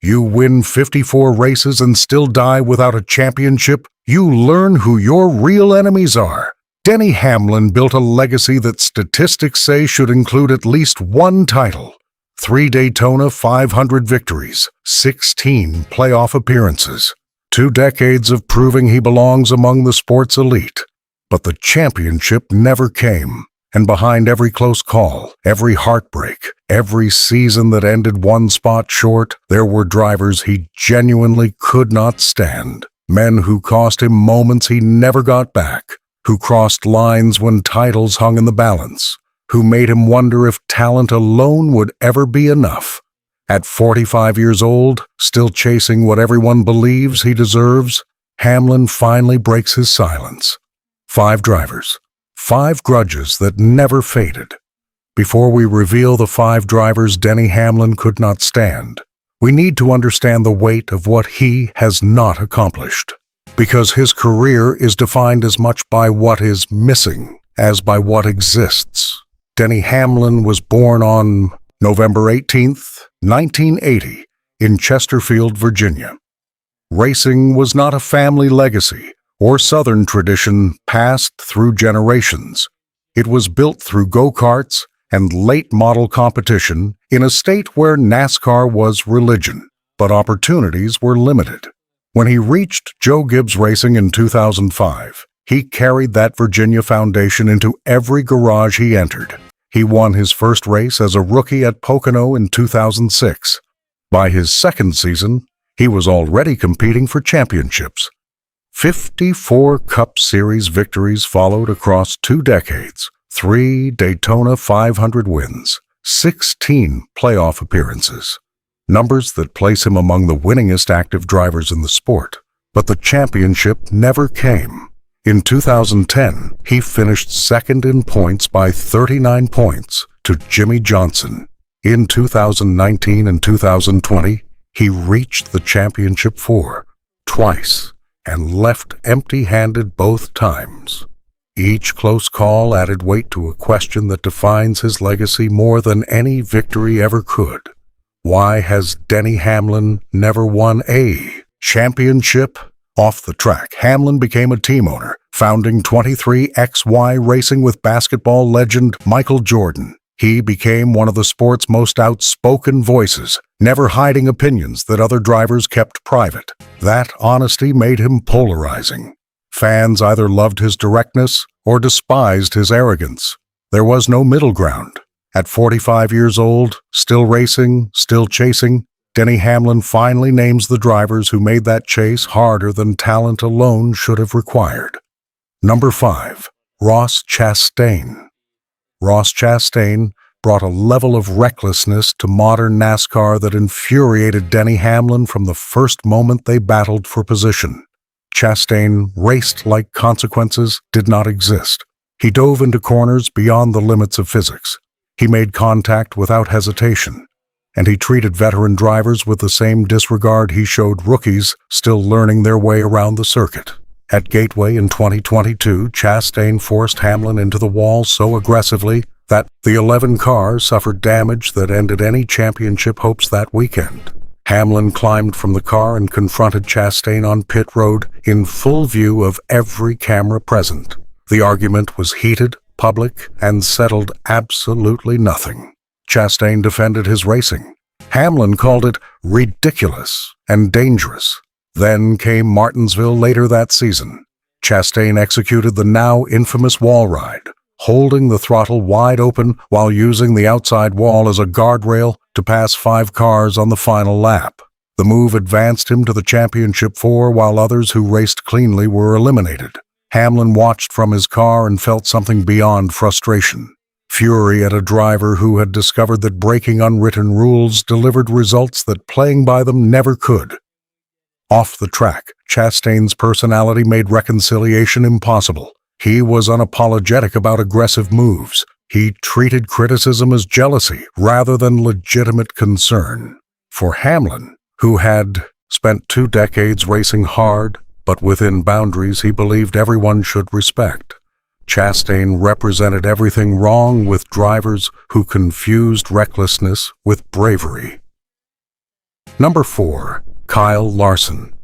You win 54 races and still die without a championship? You learn who your real enemies are. Denny Hamlin built a legacy that statistics say should include at least one title. 3 Daytona 500 victories, 16 playoff appearances, 2 decades of proving he belongs among the sport's elite. But the championship never came, and behind every close call, every heartbreak, every season that ended one spot short, there were drivers he genuinely could not stand. Men who cost him moments he never got back, who crossed lines when titles hung in the balance, who made him wonder if talent alone would ever be enough. At 45 years old, still chasing what everyone believes he deserves, Hamlin finally breaks his silence. 5 drivers, 5 grudges that never faded. Before we reveal the 5 drivers Denny Hamlin could not stand, we need to understand the weight of what he has not accomplished. Because his career is defined as much by what is missing as by what exists. Denny Hamlin was born on November 18, 1980, in Chesterfield, Virginia. Racing was not a family legacy or Southern tradition passed through generations. It was built through go-karts and late-model competition in a state where NASCAR was religion, but opportunities were limited. When he reached Joe Gibbs Racing in 2005, he carried that Virginia foundation into every garage he entered. He won his first race as a rookie at Pocono in 2006. By his second season, he was already competing for championships. 54 Cup Series victories followed across 2 decades, 3 Daytona 500 wins, 16 playoff appearances. Numbers that place him among the winningest active drivers in the sport. But the championship never came. In 2010, he finished second in points by 39 points to Jimmy Johnson. In 2019 and 2020, he reached the championship 4, twice, and left empty-handed both times. Each close call added weight to a question that defines his legacy more than any victory ever could. Why has Denny Hamlin never won a championship? Off the track, Hamlin became a team owner, founding 23XY Racing with basketball legend Michael Jordan. He became one of the sport's most outspoken voices, never hiding opinions that other drivers kept private. That honesty made him polarizing. Fans either loved his directness or despised his arrogance. There was no middle ground. At 45 years old, still racing, still chasing, Denny Hamlin finally names the drivers who made that chase harder than talent alone should have required. Number 5, Ross Chastain. Ross Chastain brought a level of recklessness to modern NASCAR that infuriated Denny Hamlin from the first moment they battled for position. Chastain raced like consequences did not exist. He dove into corners beyond the limits of physics. He made contact without hesitation, and he treated veteran drivers with the same disregard he showed rookies still learning their way around the circuit. At Gateway in 2022, Chastain forced Hamlin into the wall so aggressively that the 11 cars suffered damage that ended any championship hopes that weekend. Hamlin climbed from the car and confronted Chastain on pit road in full view of every camera present. The argument was heated, public, and settled absolutely nothing. Chastain defended his racing. Hamlin called it ridiculous and dangerous. Then came Martinsville later that season. Chastain executed the now infamous wall ride, holding the throttle wide open while using the outside wall as a guardrail to pass 5 cars on the final lap. The move advanced him to the championship 4 while others who raced cleanly were eliminated. Hamlin watched from his car and felt something beyond frustration. Fury at a driver who had discovered that breaking unwritten rules delivered results that playing by them never could. Off the track, Chastain's personality made reconciliation impossible. He was unapologetic about aggressive moves. He treated criticism as jealousy rather than legitimate concern. For Hamlin, who had spent 2 decades racing hard, but within boundaries he believed everyone should respect, Chastain represented everything wrong with drivers who confused recklessness with bravery. Number 4. Kyle Larson.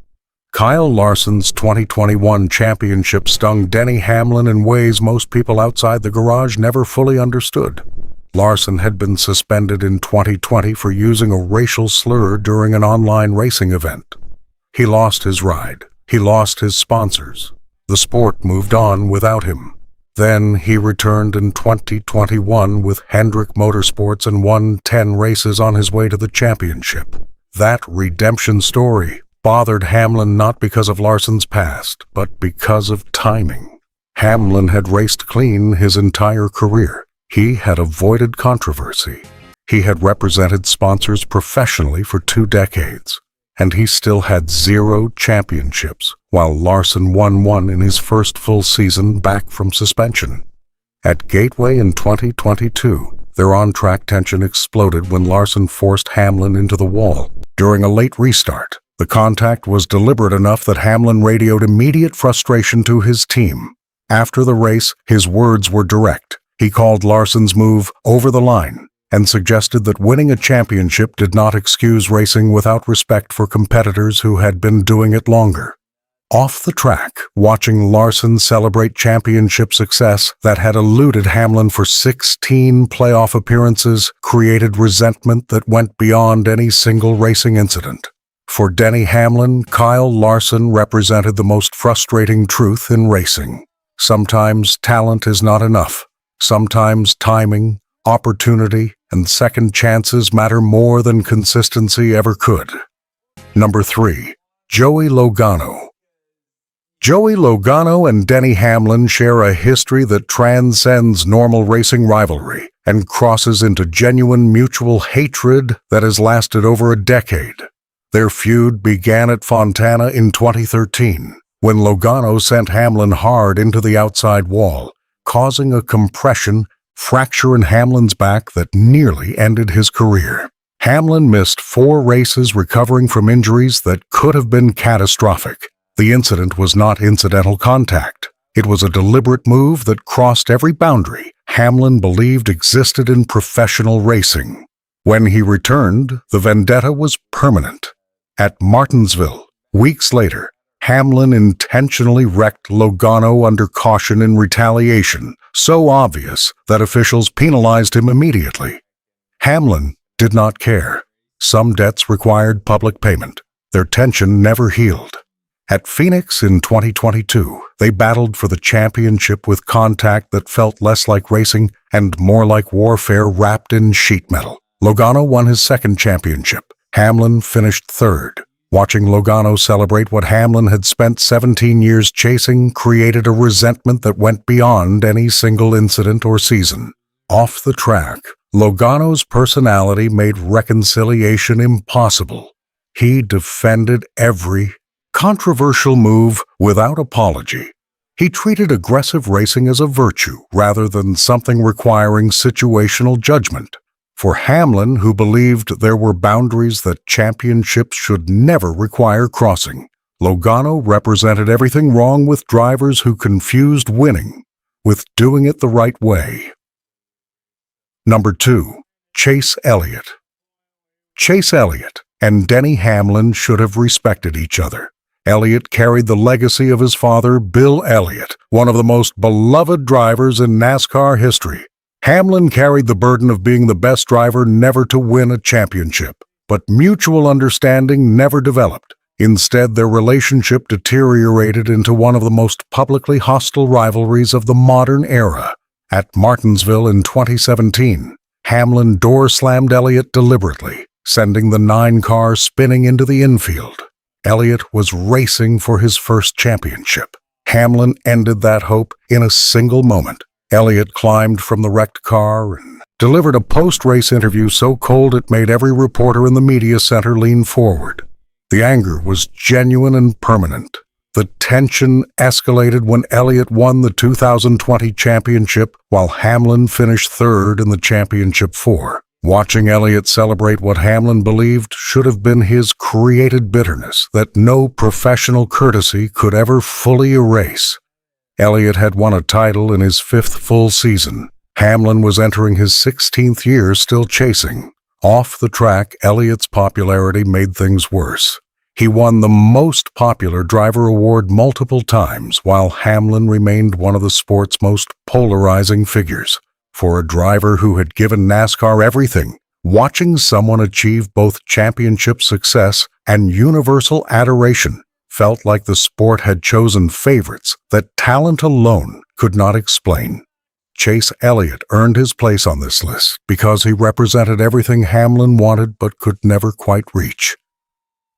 Kyle Larson's 2021 championship stung Denny Hamlin in ways most people outside the garage never fully understood. Larson had been suspended in 2020 for using a racial slur during an online racing event. He lost his ride. He lost his sponsors. The sport moved on without him. Then he returned in 2021 with Hendrick Motorsports and won 10 races on his way to the championship. That redemption story bothered Hamlin not because of Larson's past, but because of timing. Hamlin had raced clean his entire career. He had avoided controversy. He had represented sponsors professionally for 2 decades. And he still had 0 championships, while Larson won 1 in his first full season back from suspension. At Gateway in 2022, their on-track tension exploded when Larson forced Hamlin into the wall. During a late restart, the contact was deliberate enough that Hamlin radioed immediate frustration to his team. After the race, his words were direct. He called Larson's move over the line and suggested that winning a championship did not excuse racing without respect for competitors who had been doing it longer. Off the track, watching Larson celebrate championship success that had eluded Hamlin for 16 playoff appearances created resentment that went beyond any single racing incident. For Denny Hamlin, Kyle Larson represented the most frustrating truth in racing. Sometimes talent is not enough. Sometimes timing, opportunity, and second chances matter more than consistency ever could. Number 3. Joey Logano. Joey Logano and Denny Hamlin share a history that transcends normal racing rivalry and crosses into genuine mutual hatred that has lasted over a decade. Their feud began at Fontana in 2013, when Logano sent Hamlin hard into the outside wall, causing a fracture in Hamlin's back that nearly ended his career. Hamlin missed 4 races recovering from injuries that could have been catastrophic. The incident was not incidental contact. It was a deliberate move that crossed every boundary Hamlin believed existed in professional racing. When he returned, the vendetta was permanent. At Martinsville, weeks later, Hamlin intentionally wrecked Logano under caution in retaliation, so obvious that officials penalized him immediately. Hamlin did not care. Some debts required public payment. Their tension never healed. At Phoenix in 2022, they battled for the championship with contact that felt less like racing and more like warfare wrapped in sheet metal. Logano won his second championship. Hamlin finished 3rd. Watching Logano celebrate what Hamlin had spent 17 years chasing created a resentment that went beyond any single incident or season. Off the track, Logano's personality made reconciliation impossible. He defended every controversial move without apology. He treated aggressive racing as a virtue rather than something requiring situational judgment. For Hamlin, who believed there were boundaries that championships should never require crossing, Logano represented everything wrong with drivers who confused winning with doing it the right way. Number 2. Chase Elliott. Chase Elliott and Denny Hamlin should have respected each other. Elliott carried the legacy of his father, Bill Elliott, one of the most beloved drivers in NASCAR history. Hamlin carried the burden of being the best driver never to win a championship, but mutual understanding never developed. Instead, their relationship deteriorated into one of the most publicly hostile rivalries of the modern era. At Martinsville in 2017, Hamlin door-slammed Elliott deliberately, sending the 9 car spinning into the infield. Elliott was racing for his first championship. Hamlin ended that hope in a single moment. Elliott climbed from the wrecked car and delivered a post-race interview so cold it made every reporter in the media center lean forward. The anger was genuine and permanent. The tension escalated when Elliott won the 2020 championship while Hamlin finished 3rd in the championship 4. Watching Elliott celebrate what Hamlin believed should have been his created bitterness that no professional courtesy could ever fully erase. Elliott had won a title in his 5th full season. Hamlin was entering his 16th year still chasing. Off the track, Elliott's popularity made things worse. He won the Most Popular Driver award multiple times, while Hamlin remained one of the sport's most polarizing figures. For a driver who had given NASCAR everything, watching someone achieve both championship success and universal adoration felt like the sport had chosen favorites that talent alone could not explain. Chase Elliott earned his place on this list because he represented everything Hamlin wanted but could never quite reach.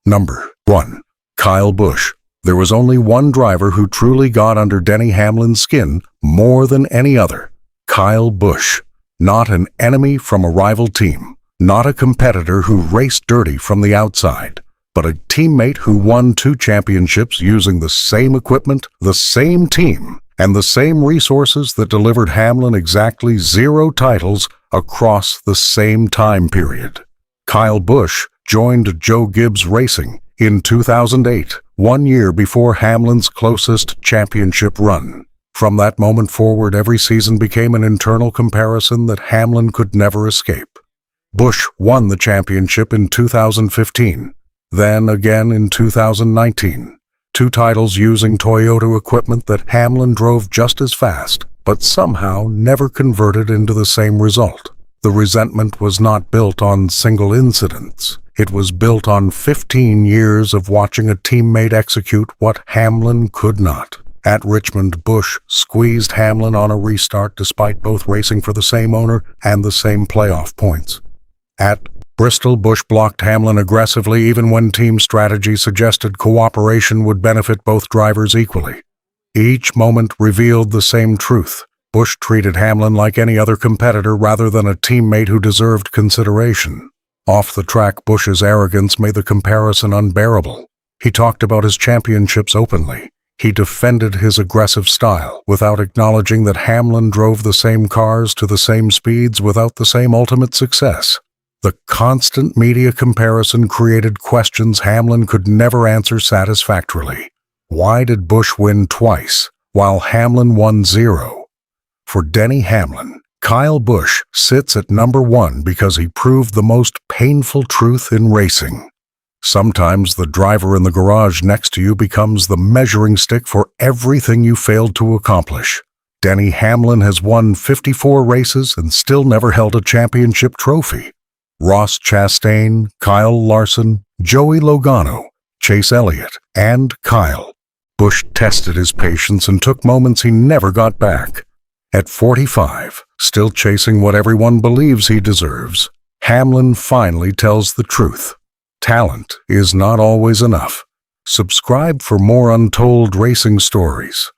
Number 1. Kyle Busch. There was only one driver who truly got under Denny Hamlin's skin more than any other. Kyle Busch. Not an enemy from a rival team, not a competitor who raced dirty from the outside, but a teammate who won 2 championships using the same equipment, the same team, and the same resources that delivered Hamlin exactly 0 titles across the same time period. Kyle Busch joined Joe Gibbs Racing in 2008, 1 year before Hamlin's closest championship run. From that moment forward, every season became an internal comparison that Hamlin could never escape. Busch won the championship in 2015, then again in 2019. 2 titles using Toyota equipment that Hamlin drove just as fast, but somehow never converted into the same result. The resentment was not built on single incidents. It was built on 15 years of watching a teammate execute what Hamlin could not. At Richmond, Busch squeezed Hamlin on a restart despite both racing for the same owner and the same playoff points. At Bristol, Busch blocked Hamlin aggressively even when team strategy suggested cooperation would benefit both drivers equally. Each moment revealed the same truth. Busch treated Hamlin like any other competitor rather than a teammate who deserved consideration. Off the track, Busch's arrogance made the comparison unbearable. He talked about his championships openly. He defended his aggressive style without acknowledging that Hamlin drove the same cars to the same speeds without the same ultimate success. The constant media comparison created questions Hamlin could never answer satisfactorily. Why did Busch win twice, while Hamlin won 0? For Denny Hamlin, Kyle Busch sits at number 1 because he proved the most painful truth in racing. Sometimes the driver in the garage next to you becomes the measuring stick for everything you failed to accomplish. Denny Hamlin has won 54 races and still never held a championship trophy. Ross Chastain, Kyle Larson, Joey Logano, Chase Elliott, and Kyle. Busch tested his patience and took moments he never got back. At 45, still chasing what everyone believes he deserves, Hamlin finally tells the truth. Talent is not always enough. Subscribe for more untold racing stories.